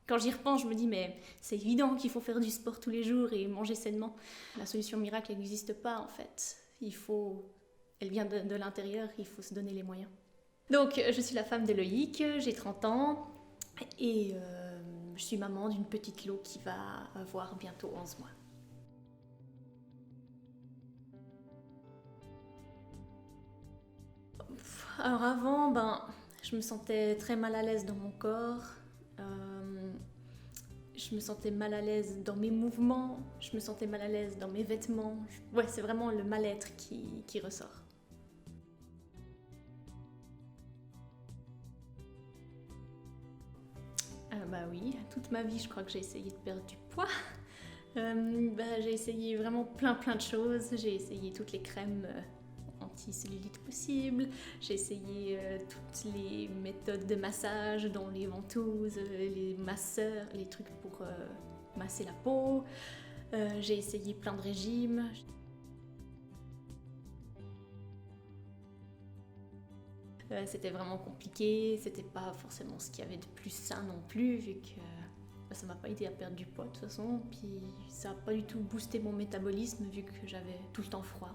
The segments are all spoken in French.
Quand j'y repense, je me dis, mais c'est évident qu'il faut faire du sport tous les jours et manger sainement. La solution miracle n'existe pas, en fait. Elle vient de l'intérieur, il faut se donner les moyens. Donc, je suis la femme de Loïc, j'ai 30 ans et je suis maman d'une petite Lo qui va avoir bientôt 11 mois. Alors avant, je me sentais très mal à l'aise dans mon corps. Je me sentais mal à l'aise dans mes mouvements, je me sentais mal à l'aise dans mes vêtements. Ouais, c'est vraiment le mal-être qui ressort. Oui, toute ma vie, je crois que j'ai essayé de perdre du poids. J'ai essayé vraiment plein de choses. J'ai essayé toutes les crèmes anti-cellulite possibles. J'ai essayé toutes les méthodes de massage, dont les ventouses, les masseurs, les trucs pour masser la peau. J'ai essayé plein de régimes. C'était vraiment compliqué, c'était pas forcément ce qu'il y avait de plus sain non plus, vu que ça m'a pas aidé à perdre du poids de toute façon, puis ça a pas du tout boosté mon métabolisme vu que j'avais tout le temps froid.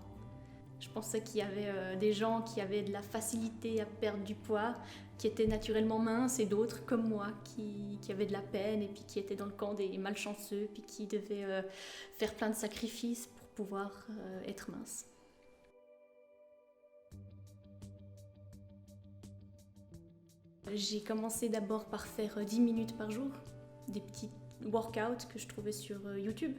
Je pensais qu'il y avait des gens qui avaient de la facilité à perdre du poids, qui étaient naturellement minces, et d'autres comme moi qui avaient de la peine et puis qui étaient dans le camp des malchanceux, puis qui devaient faire plein de sacrifices pour pouvoir être minces. J'ai commencé d'abord par faire 10 minutes par jour, des petits workouts que je trouvais sur YouTube.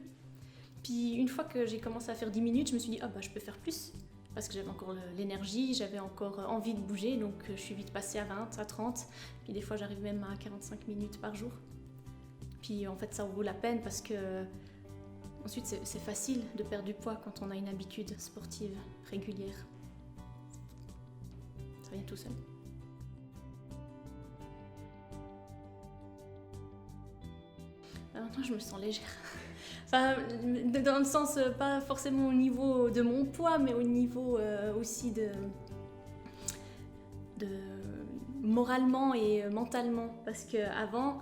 Puis une fois que j'ai commencé à faire 10 minutes, je me suis dit je peux faire plus. Parce que j'avais encore l'énergie, j'avais encore envie de bouger, donc je suis vite passée à 20, à 30. Puis des fois j'arrive même à 45 minutes par jour. Puis en fait ça vaut la peine parce que ensuite c'est facile de perdre du poids quand on a une habitude sportive régulière. Ça vient tout seul. Maintenant, je me sens légère. Enfin, dans le sens, pas forcément au niveau de mon poids, mais au niveau aussi de moralement et mentalement. Parce qu'avant,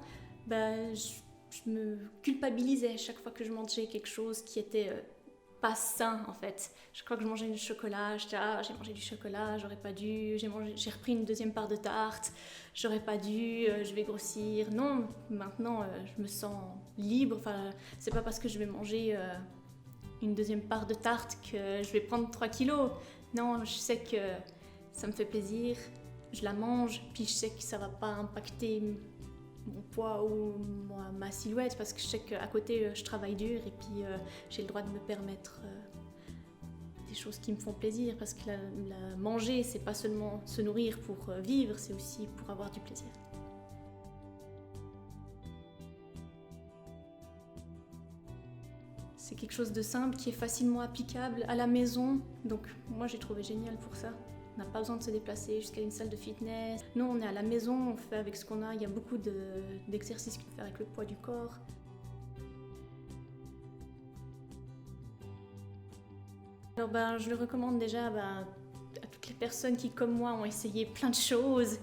je me culpabilisais chaque fois que je mangeais quelque chose qui était pas sain en fait. Je crois que je mangeais du chocolat, j'ai mangé du chocolat, j'aurais pas dû, j'ai repris une deuxième part de tarte, j'aurais pas dû, je vais grossir. Non, maintenant je me sens libre, enfin, c'est pas parce que je vais manger une deuxième part de tarte que je vais prendre 3 kilos. Non, je sais que ça me fait plaisir, je la mange, puis je sais que ça va pas impacter mon poids ou ma silhouette parce que je sais qu'à côté je travaille dur et puis j'ai le droit de me permettre des choses qui me font plaisir parce que manger c'est pas seulement se nourrir pour vivre, c'est aussi pour avoir du plaisir. C'est quelque chose de simple qui est facilement applicable à la maison, donc moi j'ai trouvé génial pour ça. On n'a pas besoin de se déplacer jusqu'à une salle de fitness. Nous, on est à la maison, on fait avec ce qu'on a. Il y a beaucoup d'exercices qu'on fait avec le poids du corps. Alors je le recommande déjà à toutes les personnes qui, comme moi, ont essayé plein de choses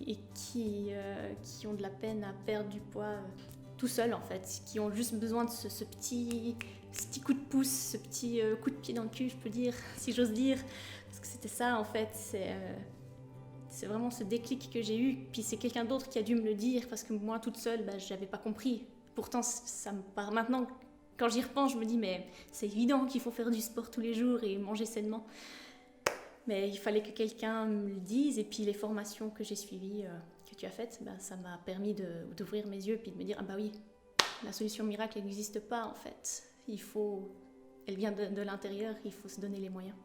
et qui ont de la peine à perdre du poids tout seul en fait, qui ont juste besoin de ce petit coup de pouce, ce petit coup de pied dans le cul, je peux dire, si j'ose dire. Parce que c'était ça en fait, c'est vraiment ce déclic que j'ai eu. Puis c'est quelqu'un d'autre qui a dû me le dire parce que moi toute seule, je n'avais pas compris. Pourtant ça me parle maintenant. Quand j'y repense, je me dis mais c'est évident qu'il faut faire du sport tous les jours et manger sainement. Mais il fallait que quelqu'un me le dise et puis les formations que j'ai suivies, que tu as faites, ça m'a permis d'ouvrir mes yeux puis de me dire oui, la solution miracle n'existe pas en fait. Elle vient de l'intérieur, il faut se donner les moyens.